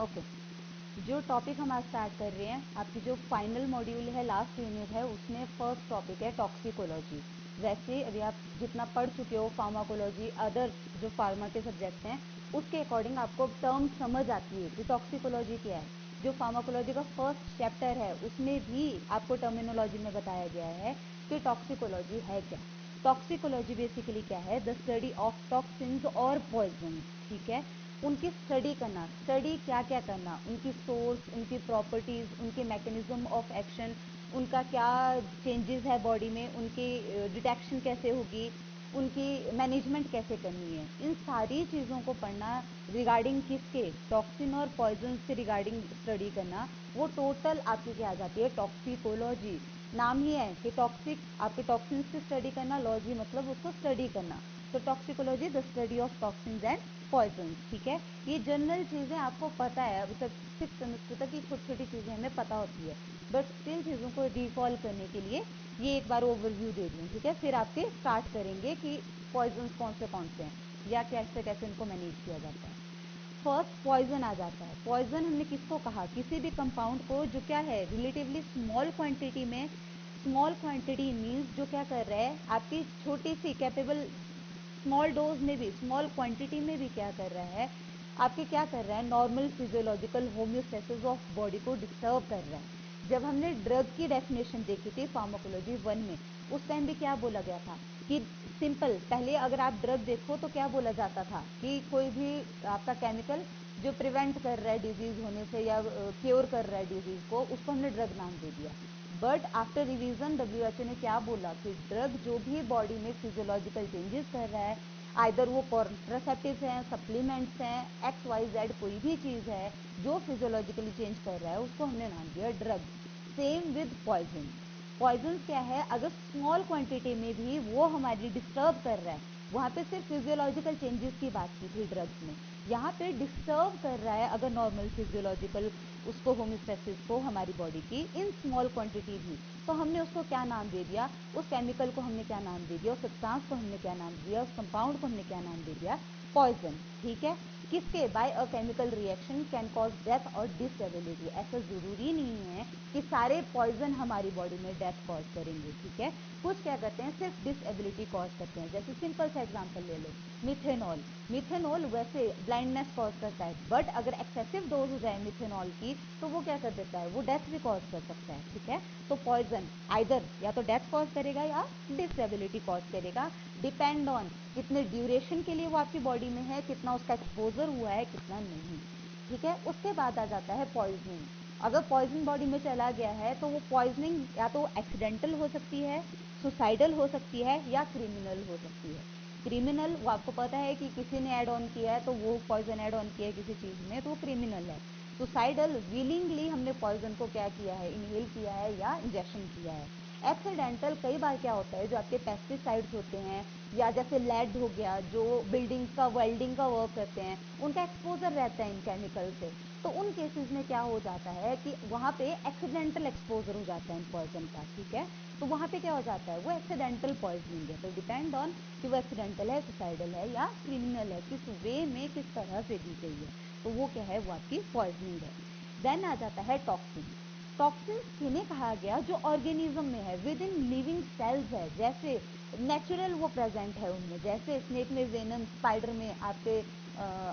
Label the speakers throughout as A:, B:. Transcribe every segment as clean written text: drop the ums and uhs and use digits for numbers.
A: Okay, जो topic हम आज स्टार्ट कर रहे हैं, आपकी जो फाइनल मॉड्यूल है, लास्ट यूनिट है, उसमें फर्स्ट टॉपिक है टॉक्सिकोलॉजी। वैसे अभी आप जितना पढ़ चुके हो फार्माकोलॉजी, अदर जो फार्मा के सब्जेक्ट हैं, उसके अकॉर्डिंग आपको टर्म समझ आती है कि टॉक्सिकोलॉजी क्या है। जो फार्माकोलॉजी का फर्स्ट चैप्टर है उसमें भी आपको टर्मिनोलॉजी में बताया गया है कि टॉक्सिकोलॉजी है क्या। टॉक्सिकोलॉजी बेसिकली क्या है? द स्टडी ऑफ टॉक्सिन्स और पॉइजन, ठीक है, उनकी स्टडी करना। स्टडी क्या क्या करना? उनकी सोर्स, उनकी प्रॉपर्टीज़, उनके मैकेनिज्म ऑफ एक्शन, उनका क्या चेंजेस है बॉडी में, उनकी डिटेक्शन कैसे होगी, उनकी मैनेजमेंट कैसे करनी है, इन सारी चीज़ों को पढ़ना रिगार्डिंग किसके? टॉक्सिन और पॉइजन से रिगार्डिंग स्टडी करना, वो टोटल आपकी क्या आ जाती है? टॉक्सिकोलॉजी। नाम ही है कि टॉक्सिक, आपके टॉक्सिन से स्टडी करना, लॉजी मतलब उसको स्टडी करना। तो toxicology the study of toxins and poison, ठीक है। ये जनरल चीज़ें आपको पता है, अभी तक 6th सेमेस्टर तक की छोटी छोटी चीज़ें हमें पता होती है, बट स्टिल चीज़ों को रिकॉल करने के लिए ये एक बार ओवरव्यू दे दूँ, ठीक है। फिर आपके स्टार्ट करेंगे कि पॉइजन कौन से हैं या कैसे कैसे इनको मैनेज किया जाता है। फर्स्ट पॉइजन आ जाता है। पॉइजन हमने किसको कहा? किसी भी कंपाउंड को जो क्या है, रिलेटिवली स्मॉल क्वांटिटी में, स्मॉल क्वांटिटी मीन्स जो क्या कर रहा है, आपकी छोटी सी कैपेबल स्मॉल डोज में भी, स्मॉल क्वांटिटी में भी क्या कर रहा है, आपके क्या कर रहा है, normal physiological homeostasis of body को डिस्टर्ब कर रहा है। जब हमने ड्रग की डेफिनेशन देखी थी फार्माकोलॉजी 1 में, उस टाइम भी क्या बोला गया था कि सिंपल, पहले अगर आप ड्रग देखो तो क्या बोला जाता था कि कोई भी आपका केमिकल जो प्रिवेंट कर रहा है डिजीज होने से या क्योर कर रहा है डिजीज को, उसको हमने ड्रग नाम दे दिया। बट आफ्टर रिवीजन WHO ने क्या बोला कि ड्रग जो भी बॉडी में फिजियोलॉजिकल चेंजेस कर रहा है, आइदर वो कॉन्ट्रासेप्टिव्स हैं, सप्लीमेंट्स हैं, XYZ कोई भी चीज़ है जो फिजियोलॉजिकली चेंज कर रहा है, उसको हमने नाम दिया drug. Same with poison. Poison क्या है? अगर स्मॉल क्वांटिटी में भी वो हमारी डिस्टर्ब कर रहा है, वहाँ पे सिर्फ फिजियोलॉजिकल चेंजेस की बात की थी ड्रग्स में, यहाँ पे डिस्टर्ब कर रहा है अगर नॉर्मल फिजियोलॉजिकल उसको होम्योस्टेसिस को हमारी बॉडी की इन स्मॉल क्वांटिटी भी, तो हमने उसको क्या नाम दे दिया? उस केमिकल को हमने क्या नाम दे दिया? उस सब्सटेंस को हमने क्या नाम दिया? उस कंपाउंड को हमने क्या नाम दे दिया? पॉइजन, ठीक है। किसके? By a chemical reaction can cause death और डिसेबिलिटी। ऐसा ज़रूरी नहीं है कि सारे पॉइजन हमारी बॉडी में डेथ कॉज करेंगे, ठीक है। कुछ क्या करते हैं, सिर्फ डिसेबिलिटी कॉज करते हैं। जैसे सिंपल सा एग्जांपल ले लो, मिथेनॉल। मिथेनॉल वैसे ब्लाइंडनेस कॉज करता है, बट अगर एक्सेसिव डोज हो जाए मिथेनॉल की तो वो क्या कर देता है? वो डेथ भी कॉज कर सकता है, ठीक है। तो पॉइजन आइदर या तो डेथ कॉज करेगा या डिसेबिलिटी कॉज करेगा, डिपेंड ऑन कितने ड्यूरेशन के लिए वो आपकी बॉडी में है, कितना उसका एक्सपोजर हुआ है, कितना नहीं, ठीक है। उसके बाद आ जाता है पॉइजनिंग। अगर पॉइजन बॉडी में चला गया है तो वो पॉइजनिंग या तो एक्सीडेंटल हो सकती है, सुसाइडल हो सकती है, या क्रिमिनल हो सकती है। क्रिमिनल, वो आपको पता है कि किसी ने ऐड ऑन किया है तो वो पॉइजन ऐड ऑन किया है किसी चीज़ में, तो वो क्रिमिनल है। सुसाइडल, विलिंगली हमने पॉइजन को क्या किया है, इनहेल किया है या इंजेक्शन किया है। एक्सीडेंटल, कई बार क्या होता है, जो आपके पेस्टिसाइड्स होते हैं या जैसे लेड हो गया, जो बिल्डिंग्स का वेल्डिंग का वर्क करते हैं, उनका एक्सपोजर रहता है इन केमिकल से, तो उन केसेस में क्या हो जाता है कि वहाँ पे एक्सीडेंटल एक्सपोजर हो जाता है इन पॉइजन का, ठीक है। तो वहाँ पे क्या हो जाता है, वो एक्सीडेंटल पॉइजनिंग है। तो डिपेंड ऑन कि वो एक्सीडेंटल है, सुसाइडल है या क्रिमिनल है, किस वे में, किस तरह से दी गई है, तो वो क्या है, वो आपकी पॉइजनिंग है। देन आ जाता है टॉक्सिन। टॉक्सिन किन्हें कहा गया? जो ऑर्गेनिज्म में है, विद इन लिविंग सेल्स है, जैसे नेचुरल वो प्रेजेंट है उनमें, जैसे स्नेक में वेनम, स्पाइडर में आपके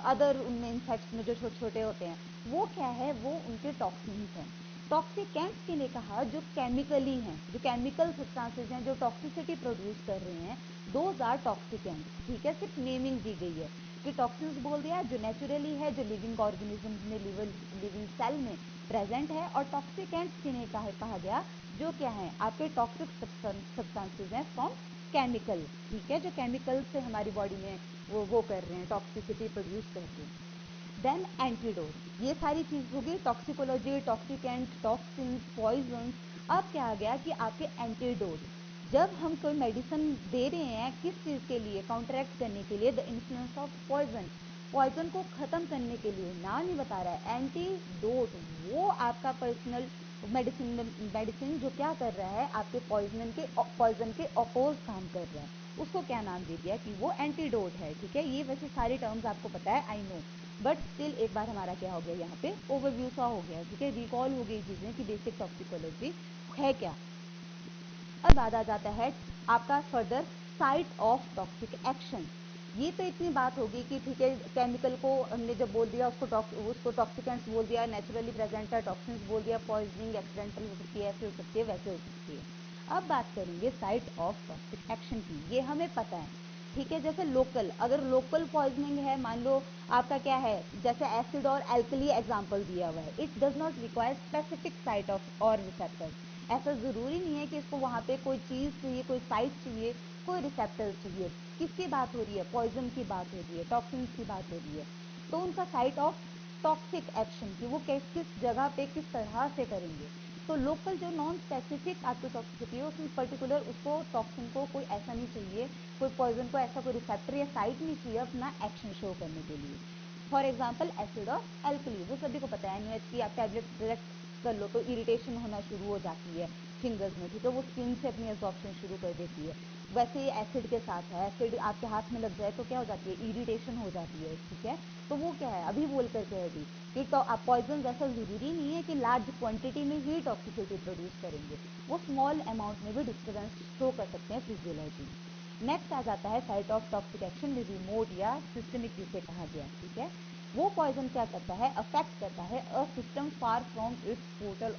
A: अदर उनमें इंसेक्ट्स में जो छोटे छोटे होते हैं, वो क्या है, वो उनके टॉक्सिन्स हैं। टॉक्सिकेंट्स किन्हें कहा? जो केमिकली हैं, जो केमिकल सब्सटेंसेज हैं जो टॉक्सिसिटी प्रोड्यूस कर रहे हैं, दोज आर टॉक्सिकेंट्स, ठीक है। सिर्फ नेमिंग दी गई है कि टॉक्सिन्स बोल दिया जो नेचुरली है, जो लिविंग ऑर्गेनिजम्स में, लिविंग सेल में प्रेजेंट है। और टॉक्सिकेंट्स किन्हें कहा गया? जो क्या है, आपके टॉक्सिक सब्सटेंसेज हैं फ्रॉम केमिकल, ठीक है, जो केमिकल से हमारी बॉडी में वो कर रहे हैं, टॉक्सिसिटी प्रोड्यूस कर रहे हैं। देन एंटीडोट, ये सारी चीज़ होगी टॉक्सिकोलॉजी, टॉक्सिकेंट, टॉक्सिन, पॉइजन। अब क्या आ गया कि आपके एंटीडोट, जब हम कोई मेडिसिन दे रहे हैं किस चीज़ के लिए, काउंटरैक्ट करने के लिए, the influence of poison, poison को ख़त्म करने के लिए, नाम ही बता रहा है एंटीडोट, वो आपका पर्सनल मेडिसिन जो क्या कर रहा है, आपके पॉइजन के अपोज काम कर रहा है, उसको क्या नाम दे दिया कि वो एंटीडोट है। ठीक है, ये वैसे सारे टर्म्स आपको पता है, आई नो, बट स्टिल एक बार हमारा क्या हो गया यहाँ पे ओवरव्यू सा हो गया। ठीक है, रिकॉल हो गई चीज़ें कि बेसिक टॉक्सिकोलॉजी है क्या। अब बात आ जाता है आपका further site of toxic action. ये तो इतनी बात होगी कि ठीक है, केमिकल को हमने जब बोल दिया उसको टॉक्सिकेंट्स बोल दिया, नेचुरली प्रेजेंट है टॉक्सिन्स बोल दिया, पॉइजनिंग एक्सीडेंटल हो सकती है, ऐसे हो सकती है, वैसे हो सकती है। अब बात करेंगे साइट ऑफ टॉक्सिक एक्शन की। ये हमें पता है, ठीक है, जैसे लोकल, अगर लोकल पॉइजनिंग है, मान लो आपका क्या है, जैसे एसिड और एल्कली एग्जांपल दिया हुआ है, it does not require specific site of और रिसेप्टर। ऐसा ज़रूरी नहीं है कि इसको वहाँ पे कोई चीज़ चाहिए, कोई साइट चाहिए, कोई रिसेप्टर चाहिए। किसकी बात हो रही है, पॉइजन की बात हो रही है, टॉक्सिन्स की बात हो रही है, तो उनका साइट ऑफ टॉक्सिक एक्शन की वो किस जगह पे किस तरह से करेंगे। तो लोकल जो नॉन स्पेसिफिक आपकी टॉक्सिसिटी है, उसमें पर्टिकुलर उसको टॉक्सिन को कोई ऐसा नहीं चाहिए, कोई पॉइजन को ऐसा कोई रिसेप्टर या साइट नहीं चाहिए अपना एक्शन शो करने के लिए। फॉर एग्जाम्पल एसिड और एल्कली, वो सभी को पता है, NaOH की आप टैबलेट सेलेक्ट कर लो तो इरिटेशन होना शुरू हो जाती है फिंगर्स में। ठीक है, वो स्किन से अपनी एब्जॉर्प्शन शुरू कर देती है। वैसे ही एसिड के साथ है, एसिड आपके हाथ में लग जाए तो क्या हो जाती है, इरिटेशन हो जाती है। ठीक है, तो वो क्या है, अभी बोल करके है अभी कि तो आप पॉइजन ऐसा ज़रूरी नहीं है कि लार्ज क्वांटिटी में ही टॉक्सिसिटी प्रोड्यूस करेंगे, वो स्मॉल अमाउंट में भी डिस्टर्बेंस शो कर सकते हैं फिजियोलॉजी। नेक्स्ट आ जाता है site of toxic action remote या सिस्टमिक जिसे कहा गया। ठीक है, वो पॉइजन क्या करता है, अफेक्ट करता है a system far from its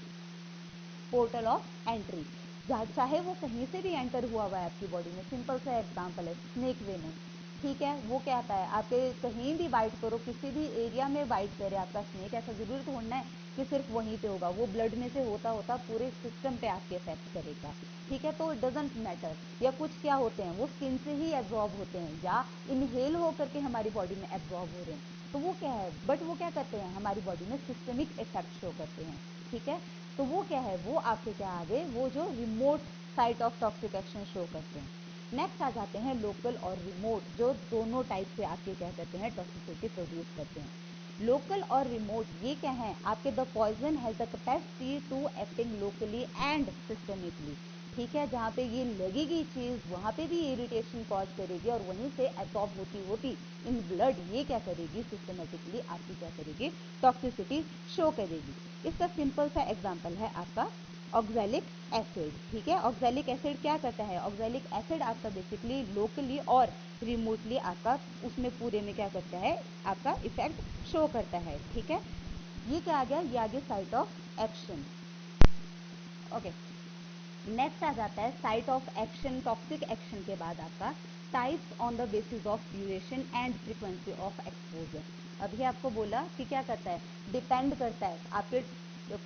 A: portal of entry. चाहे वो कहीं से भी एंटर हुआ हुआ है आपकी बॉडी में, सिंपल सा एग्जांपल है स्नेक वेनम। ठीक है, वो क्या आता है, आपके कहीं भी बाइट करो, किसी भी एरिया में बाइट करे आपका स्नेक, ऐसा जरूरी तो होना है कि सिर्फ वहीं पे होगा, वो ब्लड में से होता होता पूरे सिस्टम पे आपके इफेक्ट करेगा। ठीक है, तो इट डजेंट मैटर। या कुछ क्या होते हैं, वो स्किन से ही एब्जॉर्ब होते हैं या इनहेल हो करके हमारी बॉडी में एब्जॉर्ब हो रहे हैं, तो वो क्या है, बट वो क्या करते हैं, हमारी बॉडी में सिस्टमिक इफेक्ट शो करते हैं। ठीक है, तो वो क्या है, वो आपके क्या आ गए, वो जो remote site of toxic action show करते हैं। नेक्स्ट आ जाते हैं लोकल और रिमोट, जो दोनों टाइप से आपके क्या करते हैं, टॉक्सिसिटी प्रोड्यूस करते हैं। लोकल और रिमोट ये क्या है, आपके the poison has the capacity to acting locally and systemically. ठीक है, जहाँ पे ये लगेगी चीज़ वहाँ पे भी इरिटेशन कॉज करेगी और वहीं से एब्जॉर्ब होती होती इन ब्लड ये क्या करेगी, सिस्टमेटिकली आपकी क्या करेगी, टॉक्सिसिटी शो करेगी। इसका सिंपल सा एग्जांपल है आपका ऑक्सैलिक एसिड। ठीक है, ऑक्सैलिक एसिड क्या करता है, ऑक्सैलिक एसिड आपका बेसिकली लोकली और रिमोटली आपका उसमें पूरे में क्या करता है, आपका इफेक्ट शो करता है। ठीक है, ये क्या आ गया, ये आगे site of action. Okay, next आ जाता है site of action, toxic action के बाद आपका types on the basis of duration and frequency of exposure. अभी आपको बोला कि क्या करता है, डिपेंड करता है आपके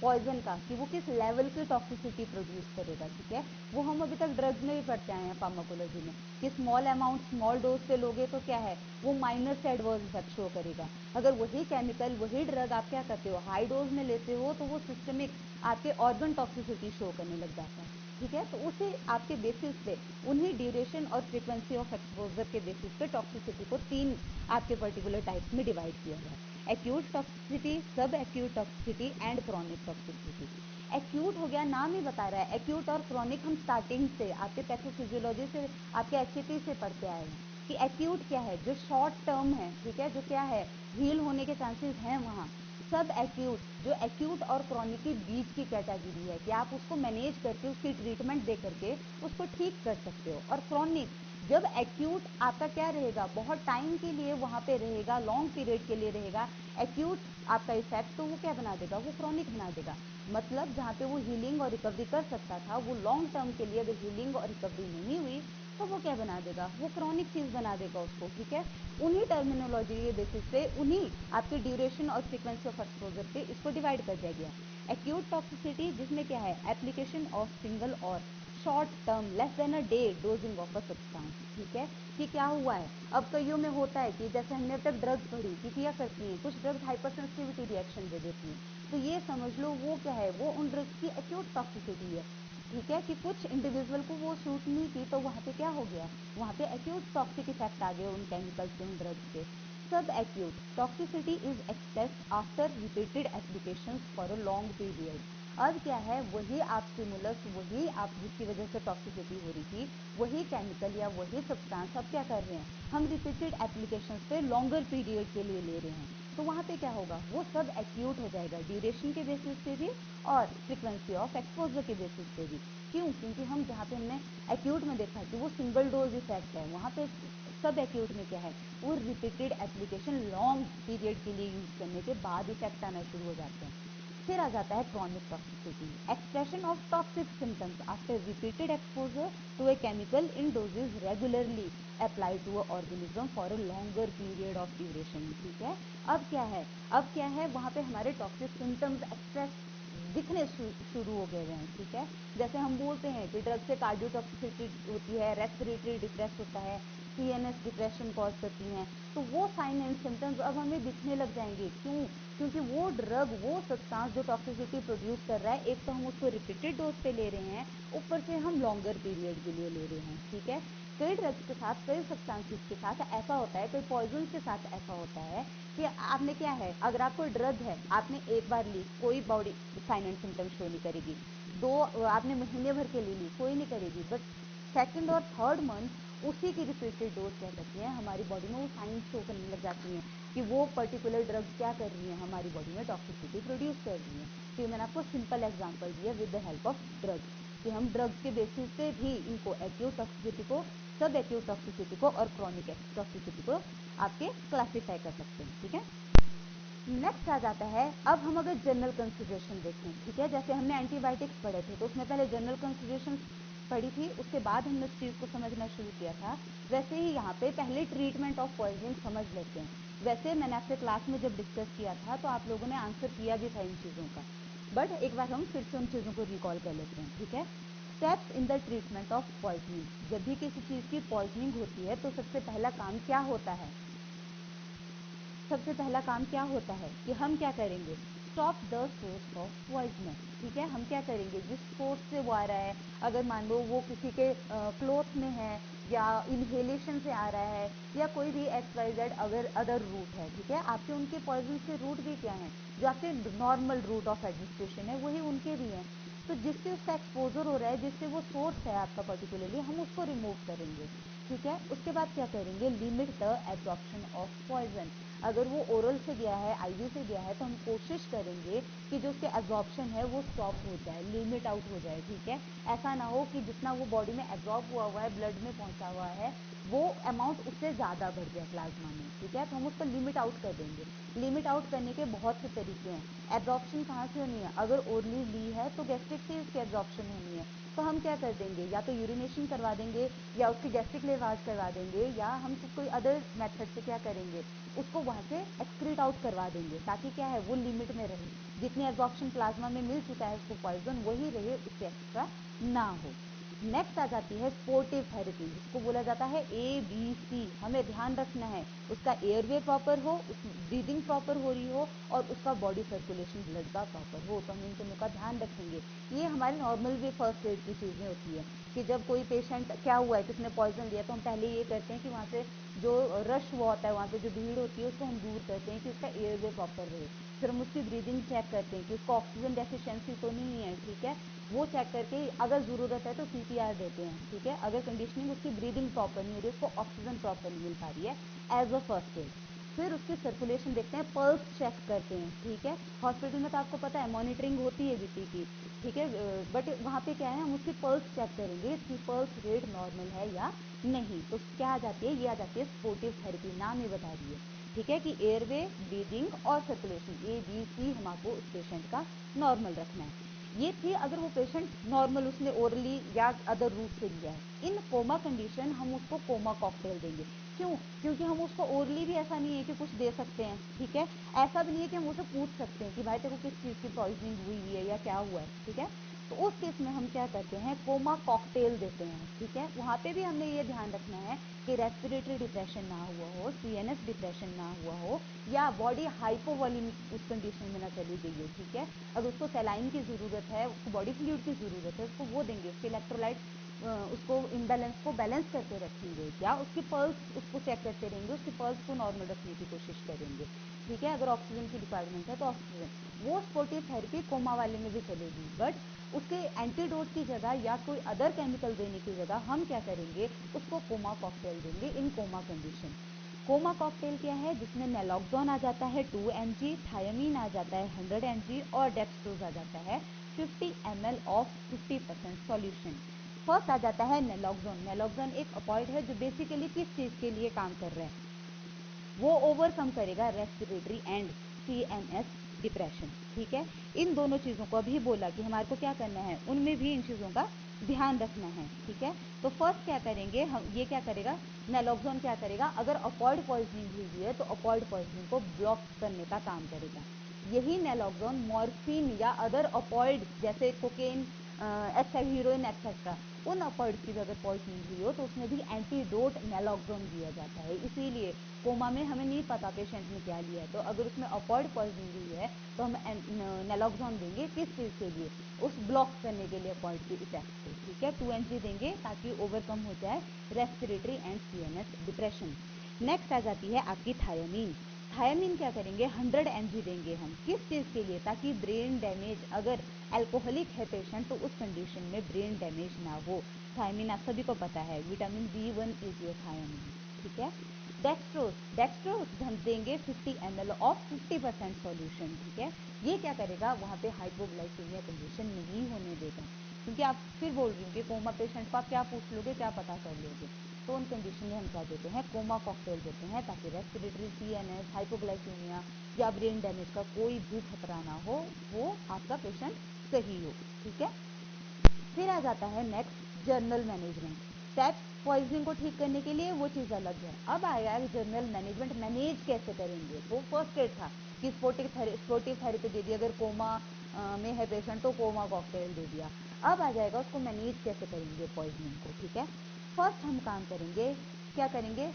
A: पॉइजन का कि वो किस लेवल की टॉक्सिसिटी प्रोड्यूस करेगा। ठीक है, वो हम अभी तक ड्रग्स में भी पढ़ते आए हैं फार्माकोलॉजी में कि स्मॉल अमाउंट स्मॉल डोज पे लोगे तो क्या है, वो माइनर से एडवर्स इफेक्ट शो करेगा। अगर वही केमिकल वही ड्रग आप क्या करते हो, हाई डोज में लेते हो तो वो सिस्टमिक आपके ऑर्गन टॉक्सिसिटी शो करने लग जाता है। ठीक है, तो उसी आपके बेसिस पे उन्हीं ड्यूरेशन और फ्रीक्वेंसी ऑफ एक्सपोजर के बेसिस पे टॉक्सिसिटी को 3 आपके पर्टिकुलर टाइप्स में डिवाइड किया गया है, एक्यूट टॉक्सिसिटी, सब acute toxicity and chronic toxicity. Acute हो गया, नाम ही बता रहा है, एक्यूट और क्रॉनिक हम स्टार्टिंग से आपके पैथोफिजियोलॉजी से आपके HAP से पढ़ते आए हैं कि एक्यूट क्या है, जो शॉर्ट टर्म है। ठीक है, जो क्या है, हील होने के चांसेस हैं वहाँ। सब एक्यूट, जो एक्यूट और क्रॉनिक के बीच की कैटेगरी है कि आप उसको मैनेज करके उसकी ट्रीटमेंट दे करके उसको ठीक कर सकते हो। और क्रॉनिक, जब एक्यूट आपका क्या रहेगा, बहुत टाइम के लिए वहाँ पे रहेगा, लॉन्ग पीरियड के लिए रहेगा एक्यूट आपका इफेक्ट, तो वो क्या बना देगा, वो क्रॉनिक बना देगा। मतलब जहाँ पे वो हीलिंग और रिकवरी कर सकता था, वो लॉन्ग टर्म के लिए अगर हीलिंग और रिकवरी नहीं हुई तो वो क्या बना देगा, वो क्रॉनिक चीज़ बना देगा उसको। ठीक है, उन्हीं टर्मिनोलॉजी के बेसिस पे, उन्हीं आपके ड्यूरेशन और फ्रीक्वेंसी ऑफ एक्सपोजर पे इसको डिवाइड कर दिया गया। एक्यूट टॉक्सिसिटी जिसमें क्या है, एप्लीकेशन ऑफ सिंगल और short term less than a day dosing of a substance. ठीक है, कि क्या हुआ है, अब कईयों में होता है कि जैसे हमने अब तक ड्रग्स पढ़ी कि क्या करती हैं, कुछ ड्रग्स हाइपर सेंसिटिविटी रिएक्शन दे देती हैं, तो ये समझ लो वो क्या है, वो उन ड्रग्स की एक्यूट टॉक्सिसिटी है। ठीक है, कि कुछ इंडिविजुअल को वो सूट नहीं की तो वहाँ पे क्या हो गया, वहाँ पे एक्यूट टॉक्सिक इफेक्ट आ गए उन केमिकल्स के, उन ड्रग्स के। सब acute toxicity is expressed after repeated applications for a long period. अब क्या है, वही आप स्टिमुलस, वही आप जिसकी वजह से टॉक्सिसिटी हो रही थी, वही केमिकल या वही सब्सटेंस अब क्या कर रहे हैं, हम रिपीटेड एप्लीकेशंस पे लॉन्गर पीरियड के लिए ले रहे हैं। तो वहाँ पे क्या होगा, वो सब एक्यूट हो जाएगा, ड्यूरेशन के बेसिस पे भी और फ्रिक्वेंसी ऑफ एक्सपोजर के बेसिस पे भी। क्यों? क्योंकि हम जहाँ पे हमने एक्यूट में देखा कि वो सिंगल डोज इफेक्ट है, वहाँ पे सब एक्यूट में क्या है, वो रिपीटेड एप्लीकेशन लॉन्ग पीरियड के लिए यूज करने के बाद इफेक्ट आना शुरू हो जाते हैं। फिर आ जाता है chronic toxicity, expression of toxic symptoms after repeated exposure to a chemical in doses regularly apply to a organism for a longer period of duration. ठीक है, अब क्या है, वहाँ पे हमारे टॉक्सिक सिम्टम्स एक्सप्रेस दिखने शुरू हो गए हैं। ठीक है, जैसे हम बोलते हैं कि ड्रग से कार्डियोटॉक्सिसिटी होती है, रेस्पिरेटरी डिस्ट्रेस होता है, सीएनएस डिप्रेशन कॉज करती हैं, तो वो साइन एंड सिम्टम्स अब हमें दिखने लग जाएंगे। क्यों? क्योंकि वो ड्रग, वो सब्सटेंस जो टॉक्सिसिटी प्रोड्यूस कर रहा है, एक तो हम उसको रिपीटेड डोज पे ले रहे हैं, ऊपर से हम लॉन्गर पीरियड के लिए ले रहे हैं। ठीक है, कई ड्रग्स के साथ, कई सब्सटेंसेस के साथ ऐसा होता है, कई पॉइजन के साथ ऐसा होता है कि आपने क्या है, अगर आपको ड्रग है, आपने एक बार ली, कोई body sign and symptom show नहीं करेगी, दो आपने महीने भर के लिए ली, कोई नहीं करेगी, बट सेकंड और थर्ड मंथ उसी की रिपीटेड डोज क्या करती है, हमारी बॉडी में वो साइन शो करने लग जाती हैं कि वो पर्टिकुलर ड्रग क्या कर रही है, हमारी बॉडी में टॉक्सिसिटी प्रोड्यूस कर रही है। तो मैंने आपको सिंपल एग्जांपल दिया with the help of drugs, कि हम ड्रग्स के बेसिस पे भी इनको एक्यूट टॉक्सिसिटी को, सब एक्यूट टॉक्सिसिटी को और क्रॉनिक टॉक्सिसिटी को आपके क्लासीफाई कर सकते हैं। ठीक है, नेक्स्ट आ जाता है, अब हम अगर जनरल कंसिडरेशन देखें, ठीक है, जैसे हमने एंटीबायोटिक्स पढ़े थे तो उसमें पहले जनरल कंसिडरेशन पढ़ी थी, उसके बाद हमने उस चीज़ को समझना शुरू किया था, वैसे ही यहाँ पे पहले ट्रीटमेंट ऑफ पॉइजनिंग समझ लेते हैं। वैसे मैंने आपसे क्लास में जब डिस्कस किया था तो आप लोगों ने आंसर किया भी था इन चीज़ों का, बट एक बार हम फिर से उन चीज़ों को रिकॉल कर लेते हैं। ठीक है, steps in the treatment of poisoning, जब भी किसी चीज़ की पॉइजनिंग होती है तो सबसे पहला काम क्या होता है, सबसे पहला काम क्या होता है कि हम क्या करेंगे, stop the source of poisonous. ठीक है, हम क्या करेंगे, जिस सोर्स से वो आ रहा है, अगर मान लो वो किसी के क्लोथ में है या इनहेलेशन से आ रहा है या कोई भी XYZ अगर अदर रूट है, ठीक है, आपके उनके पॉइजन से रूट भी क्या है, जो आपके नॉर्मल रूट ऑफ एडमिनिस्ट्रेशन है वही उनके भी हैं, तो जिससे उसका एक्सपोजर हो रहा है, जिससे वो सोर्स है आपका पर्टिकुलरली, हम उसको रिमूव करेंगे। ठीक है, उसके बाद क्या करेंगे, limit the absorption of poison. अगर वो ओरल से गया है, आईवी से गया है, तो हम कोशिश करेंगे कि जो उसके एब्जॉर्प्शन है वो स्टॉप हो जाए, लिमिट आउट हो जाए। ठीक है, ऐसा ना हो कि जितना वो बॉडी में एब्जॉर्ब हुआ है, ब्लड में पहुंचा हुआ है, वो अमाउंट उससे ज़्यादा बढ़ जाए प्लाज्मा में। ठीक है, तो हम उसको लिमिट आउट कर देंगे। लिमिट आउट करने के बहुत से तरीके हैं। एब्जॉर्प्शन कहाँ से होनी है, अगर ओरली ली है तो गैस्ट्रिक से उसकी एब्जॉर्प्शन होनी है, तो हम क्या कर देंगे, या तो यूरिनेशन करवा देंगे या उसकी गैस्ट्रिक लेवाज करवा देंगे, या हम कोई अदर मेथड से क्या करेंगे, उसको वहाँ से एक्सक्रीट आउट करवा देंगे, ताकि क्या है, वो लिमिट में रहे, जितनी एब्जॉर्प्शन प्लाज्मा में मिल चुका है उसको पॉइजन, वही रहे, उससे एक्स्ट्रा ना हो। नेक्स्ट आ जाती है स्पोर्टिव थेरेपी, जिसको बोला जाता है ABC। हमें ध्यान रखना है उसका एयरवे प्रॉपर हो, उस ब्रीदिंग प्रॉपर हो रही हो और उसका बॉडी सर्कुलेशन ब्लड का प्रॉपर हो, तो हम इन तीनों का ध्यान रखेंगे। ये हमारे नॉर्मल भी फर्स्ट एड की चीज़ें होती है कि जब कोई पेशेंट क्या हुआ है, किसने पॉइजन लिया, तो हम पहले ये करते हैं कि वहाँ से जो रश हुआ होता है, वहाँ पे जो भीड़ होती है उसको हम दूर करते हैं कि उसका एयरवे प्रॉपर रहे। फिर हम उसकी ब्रीदिंग चेक करते हैं कि उसको ऑक्सीजन डेफिशिएंसी तो नहीं है। ठीक है, वो चेक करके अगर ज़रूरत है तो CPR देते हैं। ठीक है, अगर कंडीशनिंग उसकी ब्रीदिंग प्रॉपर नहीं हो रही, उसको ऑक्सीजन प्रॉपर नहीं मिल पा रही है, एज अ फर्स्ट एड। फिर उसकी सर्कुलेशन देखते हैं, पल्स चेक करते हैं। ठीक है, हॉस्पिटल में तो आपको पता है मॉनिटरिंग होती है BP की। ठीक है, बट वहाँ पे क्या है, हम उसकी पल्स चेक करेंगे कि पल्स रेट नॉर्मल है या नहीं। तो क्या आ जाती है, ये आ जाती है स्पोर्टिव थेरेपी, नाम ही बता रही है। ठीक है, कि एयरवे, ब्रीदिंग और सर्कुलेशन, ABC हम आपको उस पेशेंट का नॉर्मल रखना है। ये थी अगर वो पेशेंट नॉर्मल, उसने ओरली या अदर रूट से लिया है। इन कोमा कंडीशन हम उसको कोमा कॉकटेल देंगे। क्यों? क्योंकि हम उसको ओरली भी ऐसा नहीं है कि कुछ दे सकते हैं। ठीक है, ऐसा भी नहीं है कि हम उसे पूछ सकते हैं कि भाई तेरे को किस चीज़ की पॉइजनिंग हुई है या क्या हुआ है। ठीक है, तो उस केस में हम क्या करते हैं, कोमा कॉकटेल देते हैं। ठीक है, वहाँ पे भी हमने ये ध्यान रखना है कि रेस्पिरेटरी डिप्रेशन ना हुआ हो, CNS डिप्रेशन ना हुआ हो, या बॉडी हाइपोवॉल्यूमिक उस कंडीशन में ना चली गई हो। ठीक है, अगर उसको सलाइन की ज़रूरत है, उसको बॉडी फ्लूइड की ज़रूरत है, उसको वो देंगे, उसके इलेक्ट्रोलाइट उसको इम्बैलेंस को बैलेंस करके रखेंगे, या उसकी पल्स उसको चेक करते रहेंगे, उसकी पल्स को नॉर्मल रखने की कोशिश करेंगे, ठीक है। अगर ऑक्सीजन की रिक्वायरमेंट है तो ऑक्सीजन, वो स्पोर्टिव थेरेपी कोमा वाले में भी चलेगी, बट उसके एंटीडोट की जगह या कोई अदर केमिकल देने की जगह हम क्या करेंगे, उसको कोमा कॉकटेल देंगे in coma condition. Coma cocktail क्या है, जिसमें नैलॉक्सोन आ जाता है 2 mg, थायमीन आ जाता है 100 mg और डेक्सट्रोज आ जाता है 50 ml ऑफ 50% सॉल्यूशन। फर्स्ट आ जाता है नैलॉक्सोन। नैलॉक्सोन एक अपॉइड है जो बेसिकली किस चीज़ के लिए काम कर रहा है, वो ओवरकम करेगा रेस्पिरेटरी एंड सीएनएस डिप्रेशन, ठीक है। इन दोनों चीज़ों को अभी बोला कि हमारे को क्या करना है, उनमें भी इन चीज़ों का ध्यान रखना है, ठीक है। तो फर्स्ट क्या करेंगे हम, ये क्या करेगा, नैलॉक्सोन क्या करेगा, अगर अपॉइड पॉइजनिंग हुई है तो अपॉइड पॉइजनिंग को ब्लॉक करने का काम करेगा। यही नैलॉक्सोन मॉर्फिन या अदर अपॉइड जैसे कोकेन, हीरोइन एक्सेट्रा, उन अपॉइड्स की भी अगर पॉइजनिंग हुई हो तो उसमें भी एंटीडोट नैलॉक्सोन दिया जाता है। इसीलिए कोमा में हमें नहीं पता पेशेंट ने क्या लिया है, तो अगर उसमें अपॉइड पॉइजनिंग हुई है तो हम नैलॉक्सोन देंगे, किस चीज़ के लिए, उस ब्लॉक करने के लिए अपॉइड की इफेक्ट को, ठीक है। 2 mg देंगे ताकि ओवरकम हो जाए respiratory and CNS depression. Next आ जाती है आपकी थायमीन। थायमीन क्या करेंगे, 100 mg देंगे हम, किस चीज़ के लिए, ताकि ब्रेन डैमेज, अगर अल्कोहलिक है पेशेंट तो उस कंडीशन में ब्रेन डैमेज ना हो। थायमीन आप सभी को पता है, vitamin B1 is your thymine, ठीक है। डेक्सट्रोज, डेक्सट्रोज हम देंगे 50 ml ऑफ 50% सॉल्यूशन, ठीक है। ये क्या करेगा, वहाँ पे हाइपोग्लाइसीमिया कंडीशन नहीं होने देगा, क्योंकि आप फिर बोल रही हूँ कि कोमा पेशेंट को आप क्या पूछ लोगे, क्या पता कर लोगे, तो उन कंडीशन में हम क्या देते हैं, कोमा कॉकटेल देते हैं, ताकि रेस्पिरेटरी, सीएनएस, हाइपोग्लाइसीमिया या ब्रेन डैमेज का कोई भी खतरा ना हो, वो आपका पेशेंट सही हो, ठीक है। फिर आ जाता है next journal management. Steps poisoning को ठीक करने के लिए वो चीज़ अलग है, अब आएगा जर्नल मैनेजमेंट, मैनेज कैसे करेंगे। वो फर्स्ट एड था कि स्पोर्टिव थेरेपी दे दी, अगर कोमा में है पेशेंट तो कोमा कॉकटेल दे दिया। अब आ जाएगा उसको मैनेज कैसे करेंगे पॉइजनिंग को, ठीक है। फर्स्ट हम काम करेंगे, क्या करेंगे,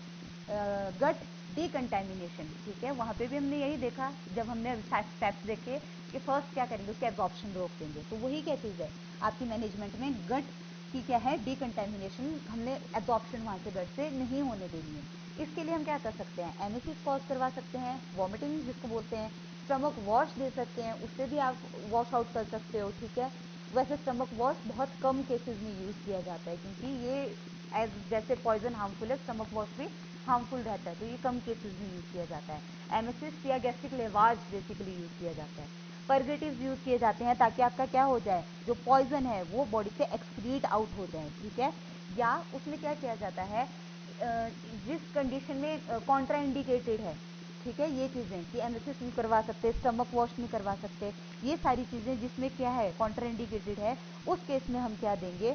A: गट डिकंटामिनेशन, ठीक है। वहाँ पे भी हमने यही देखा जब हमने स्टेप्स देखे कि फर्स्ट क्या करेंगे, उसके एब्जॉर्प्शन रोक देंगे, तो वही क्या चीज़ है आपकी मैनेजमेंट में, गट की क्या है, डिकंटामिनेशन, हमने एब्जॉर्प्शन वहाँ से गट से नहीं होने देनी है। इसके लिए हम क्या कर सकते हैं, एमेसिस कॉज करवा सकते हैं, वॉमिटिंग जिसको बोलते हैं, स्टमक वॉश दे सकते हैं, उससे भी आप वॉश आउट कर सकते हो, ठीक है। वैसे स्टमक वॉश बहुत कम केसेस में यूज़ किया जाता है, क्योंकि ये एज जैसे पॉइजन हार्मफुल है, स्टमक वॉश भी हार्मफुल रहता है, तो ये कम केसेस में यूज़ किया जाता है। एमेसिस या गैस्ट्रिक लेवाज बेसिकली यूज़ किया जाता है। परगेटिव्स यूज़ किए जाते हैं ताकि आपका क्या हो जाए, जो पॉइजन है वो बॉडी से एक्सक्रीट आउट हो जाए, ठीक है। या उसमें क्या किया जाता है, जिस कंडीशन में कॉन्ट्रा इंडिकेटेड है, ठीक है, ये चीज़ें कि एमेसिस नहीं करवा सकते, स्टमक वॉश नहीं करवा सकते, ये सारी चीज़ें जिसमें क्या है कॉन्ट्रा इंडिकेटेड है, उस केस में हम क्या देंगे,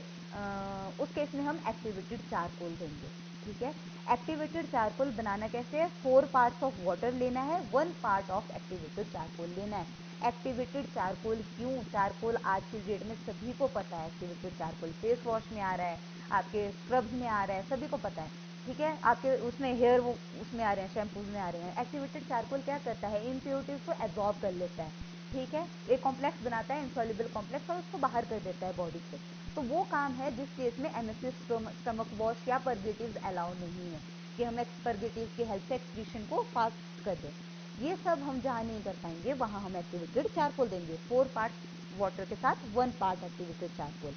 A: उस केस में हम एक्टिवेटेड चारकोल देंगे, ठीक है। एक्टिवेटेड चारकोल बनाना कैसे है, 4 पार्ट्स ऑफ वाटर लेना है, 1 पार्ट ऑफ एक्टिवेटेड चारकोल लेना है। एक्टिवेटेड चारकोल क्यों, चारकोल आज की डेट में सभी को पता है, एक्टिवेटेड चारकोल फेस वॉश में आ रहा है, आपके स्क्रब्स में आ रहा है, सभी को पता है, ठीक है। आपके उसमें हेयर वो उसमें आ रहे हैं, शैम्पूज में आ रहे हैं। एक्टिवेटेड चारकोल क्या करता है, इम्प्योरिटीज को एब्जॉर्ब कर लेता है, ठीक है, एक कॉम्प्लेक्स बनाता है, इंसॉल्युबल कॉम्प्लेक्स, और उसको बाहर कर देता है बॉडी से। तो वो काम है जिस केस में एमेसिस, स्टमक वॉश या परगेटिव्स अलाउ नहीं है, कि हम परगेटिव्स की हेल्प से एक्सक्रीशन को फास्ट कर दें। ये सब हम जहाँ नहीं कर पाएंगे वहाँ हम एक्टिवेटेड चारकोल देंगे, 4 पार्ट वाटर के साथ 1 पार्ट एक्टिवेटेड चारकोल।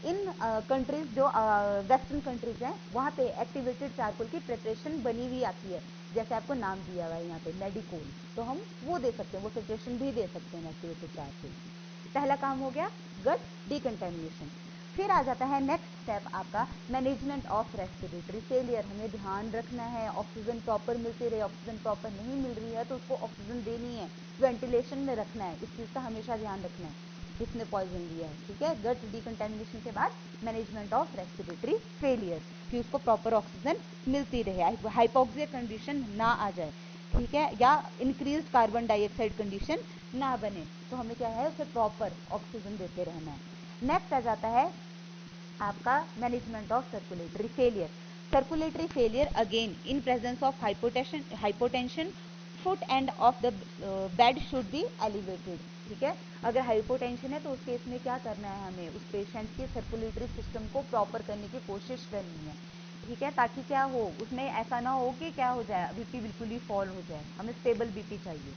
A: इन कंट्रीज जो वेस्टर्न कंट्रीज हैं वहाँ पे एक्टिवेटेड चारकोल की प्रिपरेशन बनी हुई आती है, जैसे आपको नाम दिया हुआ है यहाँ पे मेडिकोल, तो हम वो दे सकते हैं, वो प्रिपरेशन भी दे सकते हैं एक्टिवेटेड चारकोल। पहला काम हो गया गट डिकंटामिनेशन। फिर आ जाता है नेक्स्ट स्टेप आपका मैनेजमेंट ऑफ रेस्पिरेटरी फेलियर। हमें ध्यान रखना है ऑक्सीजन प्रॉपर मिलती रहे, ऑक्सीजन प्रॉपर नहीं मिल रही है तो उसको ऑक्सीजन देनी है, वेंटिलेशन में रखना है, इस चीज़ का हमेशा ध्यान रखना है जिसने पॉइजन लिया है, ठीक है। गट डिकंटामिनेशन के बाद मैनेजमेंट ऑफ रेस्पिरेटरी फेलियर, कि उसको प्रॉपर ऑक्सीजन मिलती रहे, हाइपोक्सिया कंडीशन ना आ जाए, ठीक है, या इंक्रीज कार्बन डाइऑक्साइड कंडीशन ना बने, तो हमें क्या है उसे प्रॉपर ऑक्सीजन देते रहना है। नेक्स्ट आ जाता है आपका management of circulatory failure. Circulatory failure again in presence of hypotension, foot end of the bed should be elevated, ठीक है। अगर हाइपोटेंशन है तो उस केस में क्या करना है, हमें उस पेशेंट के सर्कुलेटरी सिस्टम को प्रॉपर करने की कोशिश करनी है, ठीक है, ताकि क्या हो, उसमें ऐसा ना हो कि क्या हो जाए, बीपी बिल्कुल ही फॉल हो जाए। हमें स्टेबल बीपी चाहिए।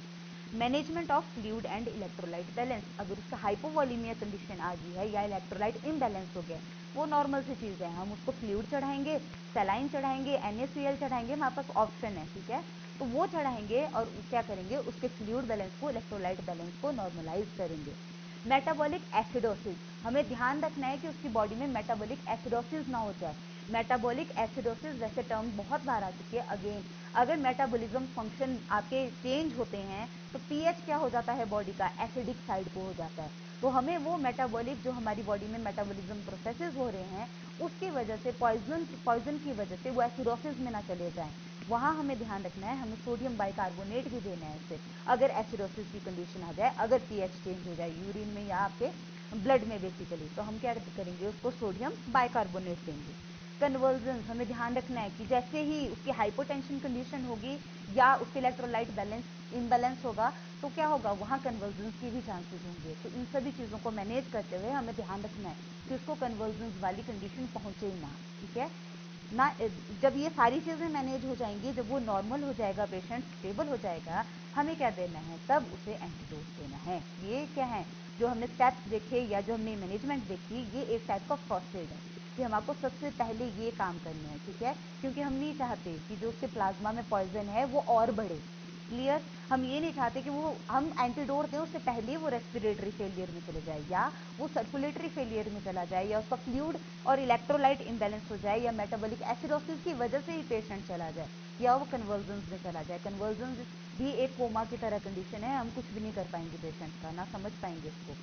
A: Management of fluid and electrolyte balance, अगर उसका हाइपोवॉलीमिया कंडीशन आ गई है या इलेक्ट्रोलाइट इम्बैलेंस हो गया, वो नॉर्मल सी चीज़ है, हम उसको फ्लूइड चढ़ाएंगे, सलाइन चढ़ाएंगे, NaCl चढ़ाएंगे, हमारे पास ऑप्शन है, ठीक है, तो वो चढ़ाएंगे और क्या करेंगे, उसके फ्लूइड बैलेंस को, इलेक्ट्रोलाइट बैलेंस को नॉर्मलाइज करेंगे। मेटाबॉलिक एसिडोसिस, हमें ध्यान रखना है कि उसकी बॉडी में मेटाबॉलिक एसिडोसिस ना हो जाए। मेटाबॉलिक एसिडोसिस वैसे टर्म बहुत बार आ चुकी है। अगेन, अगर मेटाबॉलिज्म फंक्शन आपके चेंज होते हैं तो पीएच क्या हो जाता है बॉडी का, एसिडिक साइड को हो जाता है। तो हमें वो मेटाबॉलिक जो हमारी बॉडी में मेटाबॉलिज्म प्रोसेसेस हो रहे हैं उसकी वजह से, पॉइजन की वजह से वो एसिडोसिस में ना चले जाएं, वहाँ हमें ध्यान रखना है। हमें सोडियम बाइकार्बोनेट भी देना है इससे, अगर एसिडोसिस की कंडीशन आ जाए, अगर पीएच चेंज हो जाए यूरिन में या आपके ब्लड में बेसिकली, तो हम क्या करेंगे, उसको सोडियम बाइकार्बोनेट देंगे। कन्वर्जन, हमें ध्यान रखना है कि जैसे ही उसकी हाइपोटेंशन कंडीशन होगी या उसके इलेक्ट्रोलाइट बैलेंस इम्बैलेंस होगा तो क्या होगा, वहाँ कन्वर्जन के भी चांसेस होंगे। तो इन सभी चीज़ों को मैनेज करते हुए हमें ध्यान रखना है कि उसको कन्वर्जन वाली कंडीशन पहुँचे ही ना, ठीक है ना। जब ये सारी चीज़ें मैनेज हो जाएंगी, जब वो नॉर्मल हो जाएगा, पेशेंट स्टेबल हो जाएगा, हमें क्या देना है, तब उसे एंटीडोट देना है। ये क्या है, जो हमने स्टेप्स देखे या जो हमने मैनेजमेंट देखी, ये एक टाइप का फर्स्ट एड है कि हम आपको सबसे पहले ये काम करने हैं, ठीक है, क्योंकि हम नहीं चाहते कि जो उसके प्लाज्मा में पॉइजन है वो और बढ़े। क्लियर, हम ये नहीं चाहते कि वो हम एंटीडोट दें उससे पहले वो रेस्पिरेटरी फेलियर में चले जाए या वो सर्कुलेटरी फेलियर में चला जाए या उसका फ्लूइड और इलेक्ट्रोलाइट इम्बैलेंस हो जाए या मेटाबॉलिक एसिडोसिस की वजह से ही पेशेंट चला जाए या वो कन्वर्जन्स में चला जाए। कन्वर्जन्स भी एक कोमा की तरह कंडीशन है, हम कुछ भी नहीं कर पाएंगे पेशेंट का, ना समझ पाएंगे उसको।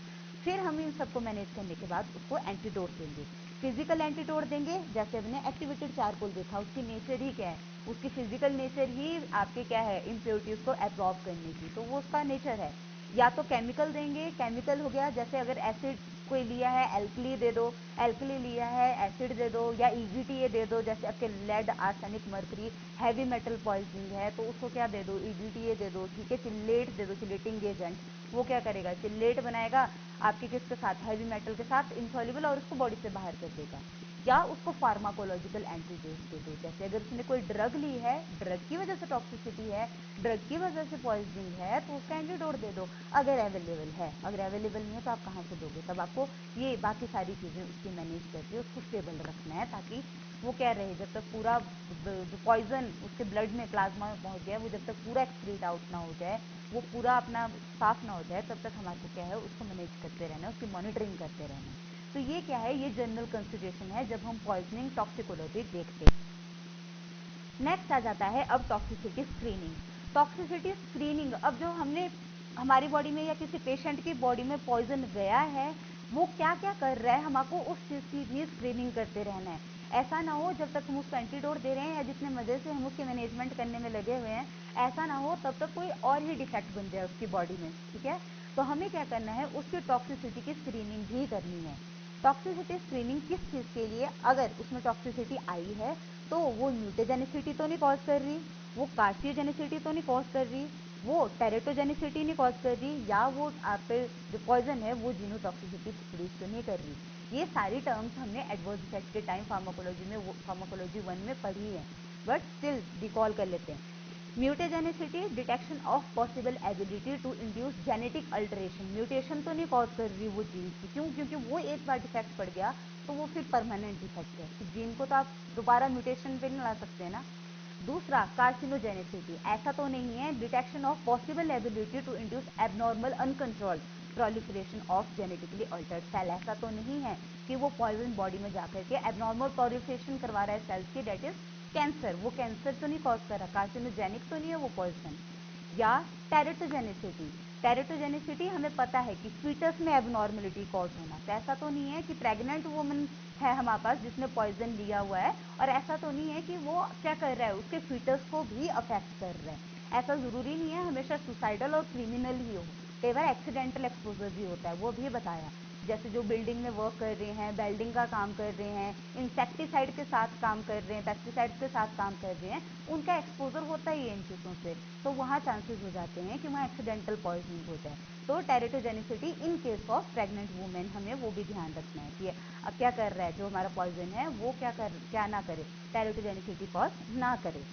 A: फिर हम इन सबको मैनेज करने के बाद उसको एंटीडोट देंगे। फिजिकल एंटीडोट देंगे, जैसे हमने एक्टिवेटेड चारकोल देखा, उसकी नेचर ही क्या है, उसकी फिजिकल नेचर ही आपके क्या है, इम्प्योरिटीज को एब्जॉर्ब करने की, तो वो उसका नेचर है। या तो केमिकल देंगे, केमिकल हो गया, जैसे अगर एसिड कोई लिया है एल्कली दे दो, एल्कली लिया है एसिड दे दो, या EDTA दे दो, जैसे आपके lead, arsenic, mercury, heavy metal poisoning है तो उसको क्या दे दो, EDTA दे दो, ठीक है। चिल्लेट दे दो, चिलेटिंग एजेंट, वो क्या करेगा, चिल्लेट बनाएगा आपके किसके साथ, हैवी मेटल के साथ इनसॉल्युबल, और उसको बॉडी से बाहर कर देगा। या उसको फार्माकोलॉजिकल एंटीडोट दे दो, जैसे अगर उसने कोई ड्रग ली है, ड्रग की वजह से टॉक्सिसिटी है, ड्रग की वजह से पॉइजनिंग है, तो उसका एंटीडोट दे दो अगर अवेलेबल है। अगर अवेलेबल नहीं है तो आप कहाँ से दोगे, तब आपको ये बाकी सारी चीज़ें उसकी मैनेज करके उसको स्टेबल रखना है, ताकि वो क्या रहे, जब तक पूरा जो पॉइजन उसके ब्लड में, प्लाज्मा में पहुंच गया, वो जब तक पूरा एक्सक्रीट आउट ना हो जाए, वो पूरा अपना साफ ना हो जाए, तब तक हमारे को क्या है, उसको मैनेज करते रहना है, उसकी मॉनिटरिंग करते रहना है। तो ये क्या है, ये जनरल कंसिडरेशन है जब हम पॉइजनिंग टॉक्सिकोलॉजी देखते हैं। नेक्स्ट आ जाता है अब टॉक्सिसिटी स्क्रीनिंग। टॉक्सिसिटी स्क्रीनिंग, अब जो हमने हमारी बॉडी में या किसी पेशेंट की बॉडी में पॉइजन गया है, वो क्या क्या कर रहा है, हम आपको उस चीज़ की भी स्क्रीनिंग करते रहना है। ऐसा ना हो जब तक हम उसको एंटीडोट दे रहे हैं या जितने मजे से हम उसके मैनेजमेंट करने में लगे हुए हैं, ऐसा ना हो तब तक कोई और ही डिफेक्ट बन जाए उसकी बॉडी में, ठीक है। तो हमें क्या करना है, उसकी टॉक्सिसिटी की स्क्रीनिंग भी करनी है। टॉक्सिसिटी स्क्रीनिंग किस चीज़ के लिए, अगर उसमें टॉक्सिसिटी आई है तो वो म्यूटेजेनिसिटी तो नहीं कॉज कर रही, वो कार्सियोजेनिसिटी तो नहीं कॉज कर रही, वो टेरेटोजेनिसिटी नहीं कॉज कर रही, या वो आप पे जो पॉइजन है वो जीनोटॉक्सिसिटी प्रोड्यूस तो नहीं कर रही। ये सारी टर्म्स हमने एडवर्स इफेक्ट के टाइम फार्माकोलॉजी में, फार्माकोलॉजी 1 में पढ़ी है, बट स्टिल रिकॉल कर लेते हैं। Mutagenicity, detection of possible ability to induce genetic alteration, mutation तो नहीं कॉज कर रही वो जीन की, क्यों, क्योंकि वो एक बार डिफेक्ट पड़ गया तो वो फिर परमानेंट डिफेक्ट है, तो जीन को तो आप दोबारा म्यूटेशन पे नहीं ला सकते हैं ना। दूसरा, कार्सिनोजेनिसिटी, ऐसा तो नहीं है, detection of possible ability to induce abnormal uncontrolled proliferation of genetically altered cell, ऐसा तो नहीं है कि वो पॉइजन बॉडी में जाकर के एबनॉर्मल प्रोलिफरेशन करवा रहा है सेल्स की, डेट इज कैंसर, वो कैंसर तो नहीं कॉज कर रहा, कार्सिनोजेनिक तो नहीं है वो पॉइजन। या टेरेटोजेनिसिटी, टेरेटोजेनिसिटी हमें पता है कि फीटस में एबनॉर्मलिटी कॉज होना, तो ऐसा तो नहीं है कि प्रेग्नेंट वुमन है हमारे पास जिसने पॉइजन लिया हुआ है, और ऐसा तो नहीं है कि वो क्या कर रहा है, उसके फीटस को भी अफेक्ट कर रहा है। ऐसा ज़रूरी नहीं है हमेशा सुसाइडल और क्रिमिनल ही हो, कई बार एक्सीडेंटल एक्सपोजर भी होता है, वो भी बताया। जैसे जो बिल्डिंग में वर्क कर रहे हैं, वेल्डिंग का काम कर रहे हैं, इंसेक्टिसाइड के साथ काम कर रहे हैं, पेस्टिसाइड्स के साथ काम कर रहे हैं, उनका एक्सपोजर होता ही है इन चीज़ों से, तो वहाँ चांसेस हो जाते हैं कि वहाँ एक्सीडेंटल पॉइजनिंग हो जाए। तो teratogenicity in case of pregnant women हमें वो भी ध्यान रखना है कि अब क्या कर रहा है जो हमारा पॉइजन है वो क्या ना करे, टेरेटोजेनिसिटी कॉज ना करे।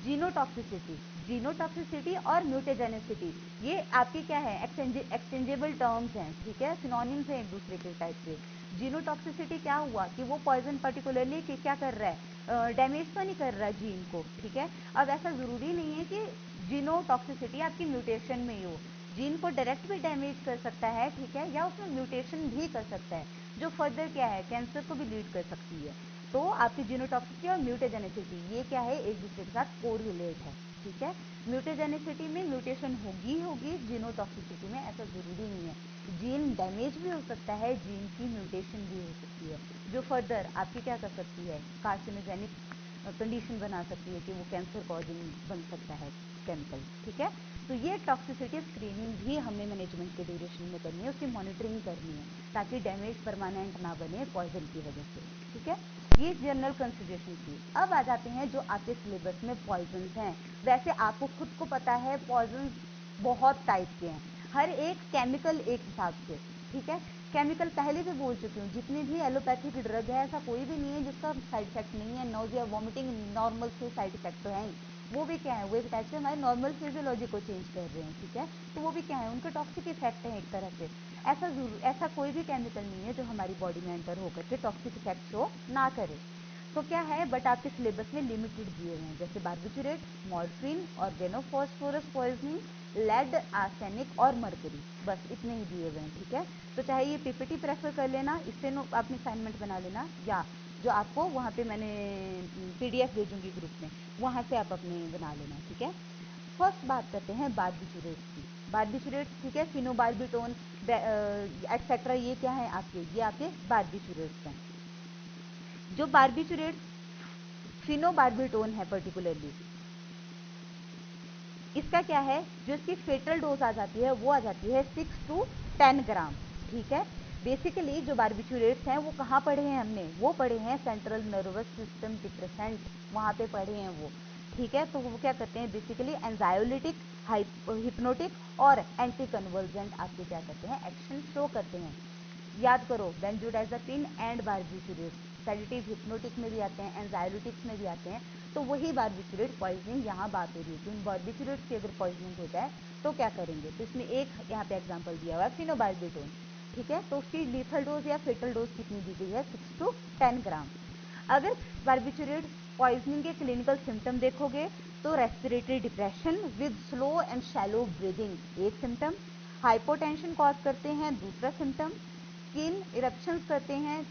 A: जीनोटॉक्सिसिटी, जीनोटॉक्सिसिटी और म्यूटेजेनिसिटी ये आपकी क्या है, एक्सचेंजेबल टर्म्स हैं, ठीक है, सिनोनिम्स हैं एक दूसरे के टाइप के। जीनोटॉक्सिसिटी क्या हुआ कि वो पॉइजन पर्टिकुलरली कि क्या कर रहा है, डैमेज तो नहीं कर रहा है जीन को, ठीक है। अब ऐसा ज़रूरी नहीं है कि जीनोटॉक्सिसिटी आपकी म्यूटेशन में ही हो, जीन को डायरेक्ट भी डैमेज कर सकता है, ठीक है, या उसमें म्यूटेशन भी कर सकता है जो फर्दर क्या है कैंसर को भी लीड कर सकती है। तो आपकी जीनोटॉक्सिसिटी और म्यूटेजेनिसिटी ये क्या है, एक दूसरे के साथ कोरिलेट है, ठीक है। म्यूटेजेनिसिटी में म्यूटेशन होगी, जीनोटॉक्सिसिटी में ऐसा ज़रूरी नहीं है, जीन डैमेज भी हो सकता है, जीन की म्यूटेशन भी हो सकती है जो फर्दर आपकी क्या कर सकती है, कार्सिनोजेनिक कंडीशन बना सकती है कि वो कैंसर कॉजिंग बन सकता है केमिकल, ठीक है। तो ये टॉक्सिसिटी स्क्रीनिंग भी हमें मैनेजमेंट के ड्यूरेशन में करनी है, उसकी मॉनिटरिंग करनी है ताकि डैमेज परमानेंट ना बने पॉइजन की वजह से, ठीक है। ये जनरल कंसिडरेशन थी। अब आ जाते हैं जो आपके सिलेबस में पॉइजन्स हैं। वैसे आपको खुद को पता है पॉइजन्स बहुत टाइप के हैं, हर एक केमिकल एक हिसाब से, ठीक है। केमिकल पहले भी बोल चुकी हूँ, जितनी भी एलोपैथिक ड्रग है ऐसा कोई भी नहीं है जिसका साइड इफेक्ट नहीं है, नोजिया वॉमिटिंग नॉर्मल से साइड इफेक्ट तो है ही, वो भी क्या है, वो एक टाइप से हमारे नॉर्मल फिजियोलॉजी को चेंज कर रहे हैं, ठीक है। तो वो भी क्या है, उनके टॉक्सिक इफेक्ट है एक तरह से। ऐसा कोई भी केमिकल नहीं है जो हमारी बॉडी में एंटर होकर के टॉक्सिक इफेक्ट शो ना करे। तो क्या है, बट आपके सिलेबस में लिमिटेड दिए हुए हैं, जैसे barbiturate, morphine, organophosphorus poisoning, lead, arsenic और मर्करी, बस इतने ही दिए हुए हैं, ठीक है। तो चाहे ये पीपीटी प्रेफर कर लेना, इससे अपनी असाइनमेंट बना लेना, या जो आपको वहाँ पे मैंने पीडीएफ भेजूंगी ग्रुप में, वहाँ से आप अपने बना लेना, ठीक है। फर्स्ट बात करते हैं बार्बिचुरेट्स की। बार्बिचुरेट्स, ठीक है, फिनोबार्बिटोन एटसेट्रा, ये क्या है आपके, ये आपके बार्बिचुरेट्स हैं। जो बार्बिचुरेट्स फिनोबार्बिटोन है पर्टिकुलरली, इसका क्या है, जो इसकी फेटल डोज आ जाती है वो आ जाती है 6 to 10 ग्राम, ठीक है। बेसिकली जो बार्बिचुरेट्स हैं वो कहाँ पढ़े हैं हमने, वो पढ़े हैं सेंट्रल नर्वस सिस्टम डिप्रेसेंट, वहाँ पे पढ़े हैं वो, ठीक है। तो वो क्या करते हैं, बेसिकली एंजायोलिटिक, हिप्नोटिक और एंटी कन्वर्जेंट आपके क्या करते हैं, एक्शन शो करते हैं। याद करो, benzodiazepine and barbiturates sedative hypnotic में भी आते हैं, एंजायोलिटिक्स में भी आते हैं। तो वही बार्बिचुरेट पॉइजनिंग यहाँ बात हो रही है कि उन बार्बिचुरेट्स की अगर पॉइजनिंग हो जाए तो क्या करेंगे। तो इसमें एक यहाँ पे एग्जांपल दिया हुआ है फिनोबार्बिटोन, ठीक है। तो उसकी लीथल डोज या फेटल डोज कितनी दी गई है, 6 to 10 ग्राम। अगर बार्बिचुरेट पॉइजनिंग के क्लिनिकल सिम्टम देखोगे तो respiratory depression with slow and shallow breathing एक सिम्टम, हाइपोटेंशन कॉज करते हैं दूसरा सिम्टम, स्किन इरप्शंस करते हैं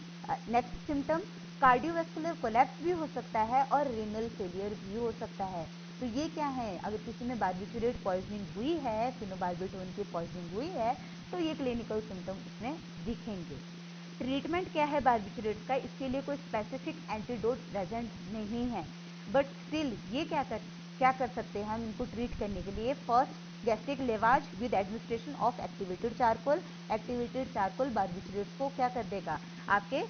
A: नेक्स्ट सिम्टम, कार्डियोवैस्कुलर कोलैप्स भी हो सकता है और रीनल फेलियर भी हो सकता है। तो ये क्या है, अगर किसी में बार्बिचुरेट पॉइजनिंग हुई है, फिनोबार्बिटोन की पॉइजनिंग हुई है, तो ये क्लिनिकल सिम्टम उसमें दिखेंगे। ट्रीटमेंट क्या है बार्बिचुरेट्स का, इसके लिए कोई स्पेसिफिक एंटीडोट प्रेजेंट नहीं है, बट स्टिल ये क्या कर सकते हैं हम इनको ट्रीट करने के लिए। First, gastric lavage with administration of activated charcoal. Activated charcoal barbiturates को क्या कर देगा, आपके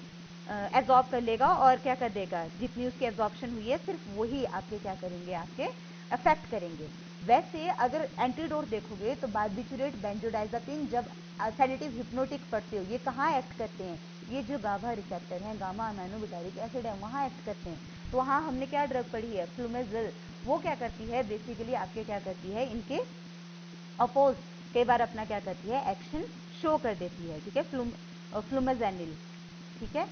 A: एब्जॉर्ब कर लेगा और क्या कर देगा, जितनी उसकी एब्जॉर्प्शन हुई है सिर्फ वही आपके क्या करेंगे, आपके अफेक्ट करेंगे। वैसे अगर एंटीडोट देखोगे तो बार्बिचुरेट, बेंजोडाइजापिन जब सेडेटिव हिप्नोटिक पढ़ते हो, ये कहाँ एक्ट करते हैं, ये जो गाभा रिसेप्टर हैं, गामा अमाइनोबुटारिक एसिड है, वहाँ एक्ट करते हैं। तो वहाँ हमने क्या ड्रग पढ़ी है, फ्लूमेजल, वो क्या करती है, बेसिकली आपके क्या करती है, इनके अपोज कई बार अपना क्या करती है, एक्शन शो कर देती है, ठीक है। फ्लूमेजेनिल, ठीक है।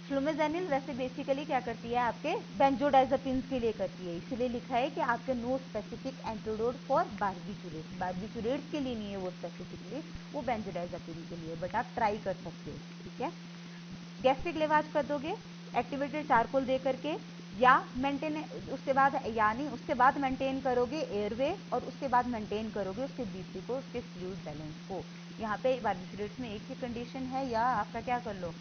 A: फ्लूमेजेनिल वैसे बेसिकली क्या करती है, आपके बेंजोडाइजापिन्स के लिए करती है, इसलिए लिखा है कि आपके no specific antidote for barbiturates, barbiturates के लिए नहीं है वो स्पेसिफिकली, वो बेंजोडाइजापिन के लिए, बट आप ट्राई कर सकते हो, ठीक है। गैस्ट्रिक लेवाज कर दोगे एक्टिवेटेड चारकोल दे करके, या मेंटेन उसके बाद, यानी उसके बाद मेंटेन करोगे एयरवे और उसके बाद मेंटेन करोगे उसके बीपी को, उसके फ्लूइड बैलेंस को। यहाँ पे बार्बिचुरेट्स में एक ही कंडीशन है, या आपका क्या कर लो,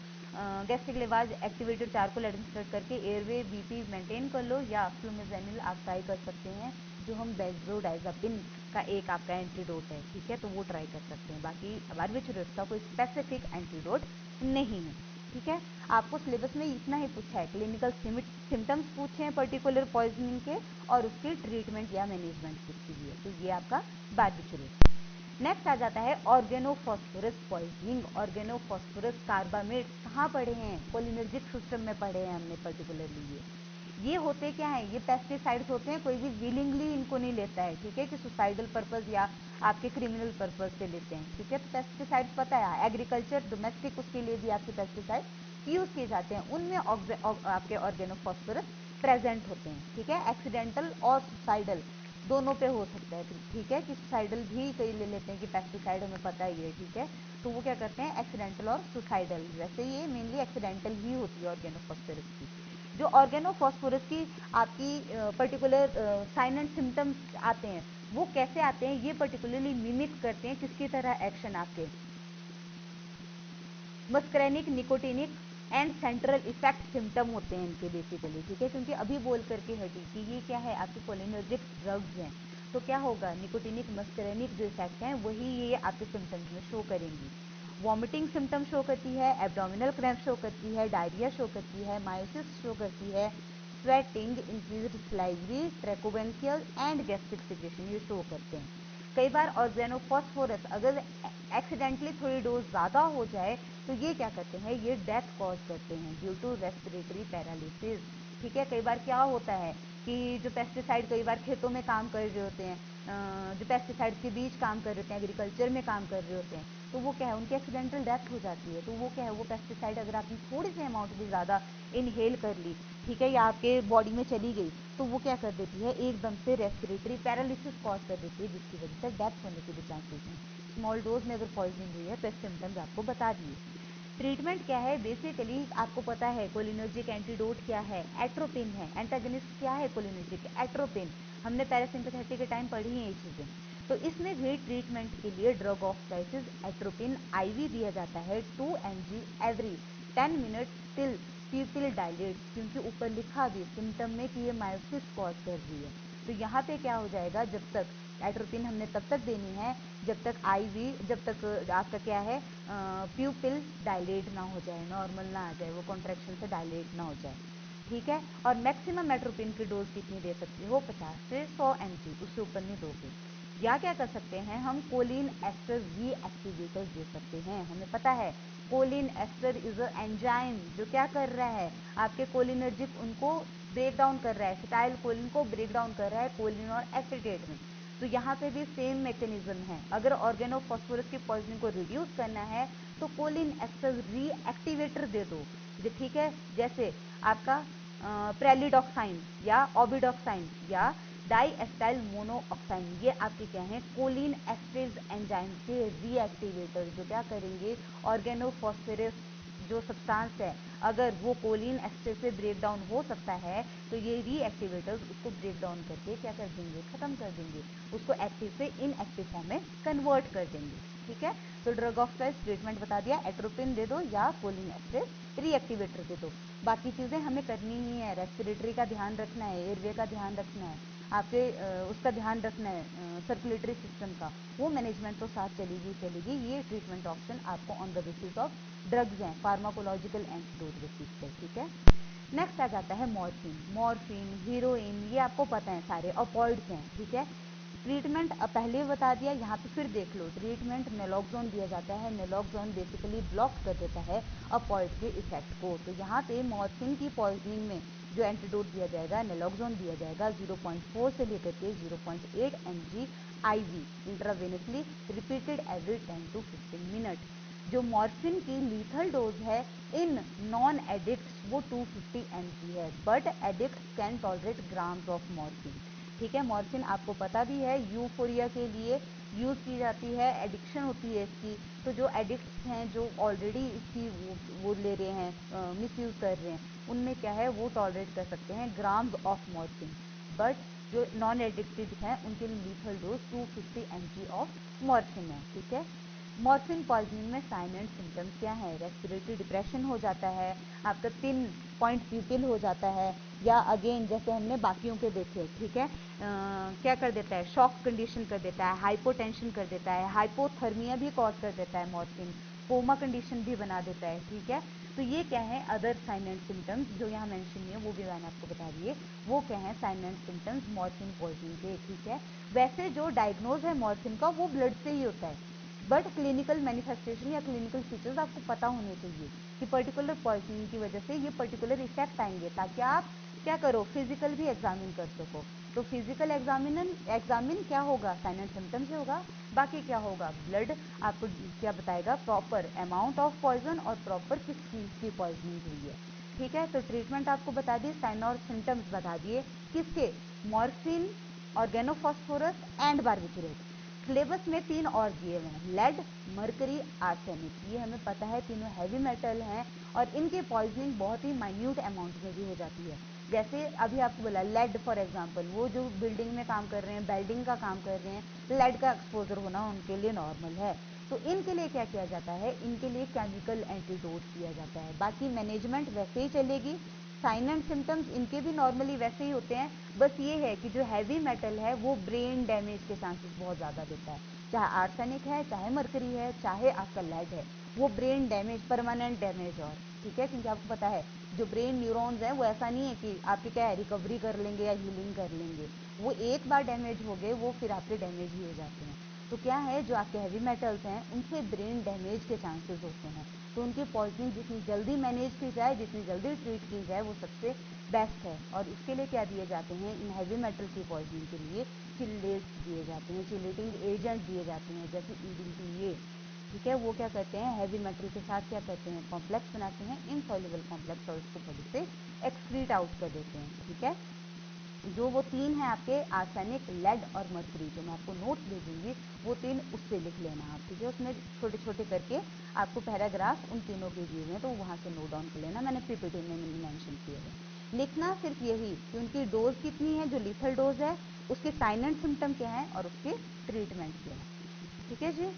A: गैस्ट्रिक लेवाज एक्टिवेटेड चारकोल एडमिनिस्ट्रेट करके एयरवे बीपी मेंटेन कर लो, या फ्लूमेजेनिल आप ट्राई कर सकते हैं जो हम बेंजोडाइजापिन का एक आपका एंटीडोट है, ठीक है, तो वो ट्राई कर सकते हैं। बाकी बारबिचुरस का कोई स्पेसिफिक एंटीडोट नहीं है, ठीक है। आपको सिलेबस में इतना ही पूछा है, क्लिनिकल सिम्टम्स पूछे हैं पर्टिकुलर पॉइजनिंग के और उसकी ट्रीटमेंट या मैनेजमेंट पूछी हुई है, तो ये आपका बारबिचुरस। नेक्स्ट आ जाता है ऑर्गेनोफॉस्फोरस पॉइजनिंग। ऑर्गेनोफॉस्फोरस कार्बामेट कहाँ पढ़े हैं? कोलिनर्जिक सिस्टम में पढ़े हैं हमने पर्टिकुलरली। ये होते क्या है? ये पेस्टिसाइड्स होते हैं, कोई भी विलिंगली इनको नहीं लेता है, ठीक है, कि सुसाइडल पर्पस या आपके क्रिमिनल पर्पस से लेते हैं, ठीक है। तो पेस्टिसाइड्स पता है, एग्रीकल्चर डोमेस्टिक उसके लिए भी आपके पेस्टिसाइड यूज किए जाते हैं, उनमें आपके ऑर्गेनोफॉस्फोरस प्रेजेंट होते हैं, ठीक है। एक्सीडेंटल और सुसाइडल दोनों पे हो सकता है, ठीक है, कि सुसाइडल भी कई ले लेते हैं कि पेस्टिसाइड हमें पता ही है, ठीक है, तो वो क्या करते हैं एक्सीडेंटल और सुसाइडल। वैसे ये मेनली एक्सीडेंटल ही होती है ऑर्गेनोफॉस्फोरस की। जो ऑर्गेनोफॉस्फोरस की आपकी पर्टिकुलर साइन एंड सिम्टम्स आते हैं, वो कैसे आते हैं? ये पर्टिकुलरली मिमिक करते हैं किसकी तरह एक्शन आपके muscarinic, nicotinic and central effect symptom होते हैं इनके बेसिकली, ठीक है। क्योंकि अभी बोल करके हटी कि ये क्या है, आपके कोलिनर्जिक ड्रग्स हैं, तो क्या होगा, निकोटिनिक मस्करेनिक जो इफेक्ट हैं वही ये आपके सिम्टम्स में शो करेंगी। वॉमिटिंग सिम्टम शो करती है, एब्डोमिनल क्रैम्प शो करती है, डायरिया शो करती है, मायोसिस शो करती है, sweating, increased salivary, tracheobronchial and gastric secretion ये शो करते हैं। कई बार ऑर्गेनोफॉस्फोरस अगर एक्सीडेंटली थोड़ी डोज ज़्यादा हो जाए तो ये क्या करते हैं, ये डेथ कॉज करते हैं ड्यू टू रेस्पिरेटरी पैरालिसिस, ठीक है। कई बार क्या होता है कि जो पेस्टिसाइड कई बार खेतों में काम कर रहे होते हैं, जो पेस्टिसाइड के बीच काम कर रहे होते हैं, एग्रीकल्चर में काम कर रहे होते हैं, तो वो क्या है, उनकी एक्सीडेंटल डेथ हो जाती है। तो वो क्या है, वो पेस्टिसाइड अगर आपने थोड़ी सी अमाउंट भी ज़्यादा इनहेल कर ली, ठीक है, या आपके बॉडी में चली गई, तो वो क्या कर देती है, एकदम से रेस्पिरेटरी पैरालिसिस कॉज कर देती है, जिसकी वजह से डेथ होने के भी चांसेस हैं। स्मॉल डोज में अगर पॉइजनिंग हुई है तो सिम्टम्स आपको बता दिए। ट्रीटमेंट क्या है? बेसिकली आपको पता है कोलिनर्जिक एंटीडोट क्या है, एट्रोपिन है। एंटागनिस्ट क्या है कोलिनर्जिक? एट्रोपिन। हमने पैरासिम्पैथेटिक के टाइम पढ़ी है ये चीज़ें। तो इसमें भी ट्रीटमेंट के लिए drug of choices atropine IV दिया जाता है 2 mg every 10 minute till pupil dilate, क्योंकि ऊपर लिखा भी सिम्टम में कि ये मायोसिस कॉज कर रही है। तो यहाँ पे क्या हो जाएगा, जब तक एट्रोपिन हमने तब तक देनी है जब तक आईवी, जब तक आपका क्या है प्यूपिल डायलेट ना हो जाए, नॉर्मल ना आ जाए, वो कॉन्ट्रैक्शन से डायलेट ना हो जाए, ठीक है। और मैक्सिमम एट्रोपिन की डोज कितनी दे सकते हो? 50 से 100 mg, उससे ऊपर नहीं दोगे। या क्या कर सकते हैं हम, कोलिन एस्टर रीएक्टिवेटर्स दे सकते हैं। हमें पता है cholinesterase is a enzyme जो क्या कर रहा है, आपके कोलिनर्जिक उनको ब्रेक डाउन कर रहा है, एसिटाइल कोलिन को ब्रेक डाउन कर रहा है कोलिन और एसिटेट में। तो यहाँ पे भी सेम मैकेनिज्म है। अगर ऑर्गेनोफॉस्फोरस की पॉइजनिंग को रिड्यूस करना है तो कोलिन एस्टर रीएक्टिवेटर दे दो, ठीक है। जैसे आपका प्रेलिडॉक्साइन या ओबिडॉक्साइन या डाईएस्टाइल मोनोऑक्साइन, ये आपके क्या हैं, कोलिन एस्ट्रेज एंजाइम के रीएक्टिवेटर जो क्या करेंगे, ऑर्गेनोफॉस्फोरस जो सब्सटेंस है अगर वो कोलिन एस्टर से ब्रेक डाउन हो सकता है तो ये रीएक्टिवेटर्स उसको ब्रेक डाउन करके क्या कर देंगे, खत्म कर देंगे, उसको एक्टिव से इनएक्टिव फॉर्म में कन्वर्ट कर देंगे, ठीक है। तो ड्रग ऑफ चॉइस ट्रीटमेंट बता दिया, एट्रोपिन दे दो या कोलिन एस्टर रीएक्टिवेटर दे दो। बाकी चीज़ें हमें करनी ही है, रेस्पिरेटरी का ध्यान रखना है, एयरवे का ध्यान रखना है, आपके उसका ध्यान रखना है सर्कुलेटरी सिस्टम का, वो मैनेजमेंट तो साथ चलेगी चलेगी। ये ट्रीटमेंट ऑप्शन आपको on the basis of drugs हैं, फार्माकोलॉजिकल एंटीडोट बेसिस पे, ठीक है। नेक्स्ट आ जाता है मॉर्फिन। मॉर्फिन, हीरोइन, ये आपको पता है सारे ऑपॉइड्स हैं, ठीक है। ट्रीटमेंट पहले बता दिया, यहाँ पे फिर देख लो। ट्रीटमेंट नेलॉक्सोन दिया जाता है, नेलॉक्सोन बेसिकली ब्लॉक कर देता है ऑपॉइड के इफेक्ट को। तो यहाँ पे मॉर्फिन की पॉइजनिंग में जो एंटीडोट दिया जाएगा, नेलॉक्सोन दिया जाएगा 0.4 से लेकर के 0.8 mg IV intravenously repeated every 10 to 15 minute. जो मॉर्फिन की लीथल डोज है इन नॉन एडिक्ट्स वो 250 mg है, but addicts can tolerate grams of morphine, ठीक है। मॉर्फिन आपको पता भी है यूफोरिया के लिए यूज़ की जाती है, एडिक्शन होती है इसकी। तो जो एडिक्ट्स हैं, जो ऑलरेडी इसकी वो ले रहे हैं, मिस यूज़ कर रहे हैं, उनमें क्या है वो टॉलरेट कर सकते हैं ग्राम्स ऑफ मॉर्फिन, बट जो नॉन एडिक्टेड हैं उनके लिए lethal dose 250 mg of morphine है, ठीक है। मॉर्फिन पॉइजनिंग में साइन एंड सिम्टम्स क्या है? रेस्पिरेटरी डिप्रेशन हो जाता है, आपका 3 पॉइंट प्यूपिल हो जाता है, या अगेन जैसे हमने बाकियों के देखे, ठीक है, क्या कर देता है, शॉक कंडीशन कर देता है, हाइपोटेंशन कर देता है, हाइपोथर्मिया भी कॉज कर देता है मॉर्फिन, कोमा कंडीशन भी बना देता है, ठीक है। तो ये क्या है अदर साइन एंड सिम्टम्स जो यहाँ मेंशन नहीं है, वो भी मैंने आपको बता दिए, वो क्या है sign and symptoms morphine poisoning के, ठीक है। वैसे जो डायग्नोज है मॉर्फिन का वो ब्लड से ही होता है, बट क्लिनिकल मैनिफेस्टेशन या क्लिनिकल फीचर्स आपको पता होने चाहिए कि पर्टिकुलर पॉइजनिंग की वजह से ये पर्टिकुलर इफेक्ट आएंगे, ताकि आप क्या करो, फिजिकल भी एग्जामिन कर सको। तो फिजिकल एग्जामिन क्या होगा, साइन एंड सिम्टम से होगा, बाकी क्या होगा, ब्लड आपको क्या बताएगा, प्रॉपर अमाउंट ऑफ पॉइजन और प्रॉपर किस चीज़ की पॉइजनिंग हुई है, ठीक है। तो ट्रीटमेंट आपको बता दिए, साइन और सिम्टम्स बता दिए, किसके, मॉर्फिन, ऑर्गेनोफॉस्फोरस एंड बार्बिटूरेट। सिलेबस में 3 और दिए हुए हैं, लेड, मरकरी, आर्सेनिक, ये हमें पता है तीनों हैवी मेटल हैं और इनके पॉइजनिंग बहुत ही माइन्यूट अमाउंट में भी हो जाती है। जैसे अभी आपको बोला लेड फॉर एग्जांपल, वो जो बिल्डिंग में काम कर रहे हैं, बेल्डिंग का काम कर रहे हैं, लेड का एक्सपोजर होना उनके लिए नॉर्मल है। तो इनके लिए क्या किया जाता है, इनके लिए केमिकल एंटीडोट किया जाता है, बाकी मैनेजमेंट वैसे ही चलेगी। साइन एंड सिम्टम्स इनके भी नॉर्मली वैसे ही होते हैं, बस ये है कि जो हैवी मेटल है वो ब्रेन डैमेज के चांसेस बहुत ज़्यादा देता है, चाहे आर्सेनिक है, चाहे मरकरी है, चाहे आपका लेड है, वो ब्रेन डैमेज, परमानेंट डैमेज, और ठीक है, क्योंकि आपको पता है जो ब्रेन न्यूरॉन्स हैं वो ऐसा नहीं है कि आपके क्या है रिकवरी कर लेंगे या हीलिंग कर लेंगे, वो एक बार डैमेज हो गए वो फिर आपके डैमेज ही हो जाते हैं। तो क्या है, जो आपके हैवी मेटल्स हैं उनसे ब्रेन डैमेज के चांसेस होते हैं, तो उनकी पॉइजनिंग जितनी जल्दी मैनेज की जाए, जितनी जल्दी ट्रीट की जाए, वो सबसे बेस्ट है। और उसके लिए क्या दिए जाते हैं, इन हैवी मेटल की पॉइजनिंग के लिए चिलेट्स दिए जाते हैं, चिलेटिंग एजेंट दिए जाते हैं, जैसे EDTA, ठीक है। वो क्या करते हैं, हैवी मेटल के साथ क्या करते हैं, कॉम्प्लेक्स बनाते हैं, इनसॉल्युबल कॉम्प्लेक्स, और उसको बॉडी से एक्सक्रीट आउट कर देते हैं, ठीक है। जो वो 3 हैं आपके, आर्सेनिक, लेड और मर्करी, जो मैं आपको नोट्स दे दूंगी वो 3 उससे लिख लेना आप, ठीक है। उसमें छोटे छोटे करके आपको पैराग्राफ उन तीनों के दिए हुए हैं, तो वहाँ से नोट डाउन कर लेना, मैंने PPT में मेंशन किए हैं। लिखना सिर्फ यही कि उनकी डोज कितनी है, जो लीथल डोज है, उसके साइन एंड सिम्टम क्या है और उसके ट्रीटमेंट क्या है, ठीक है जी।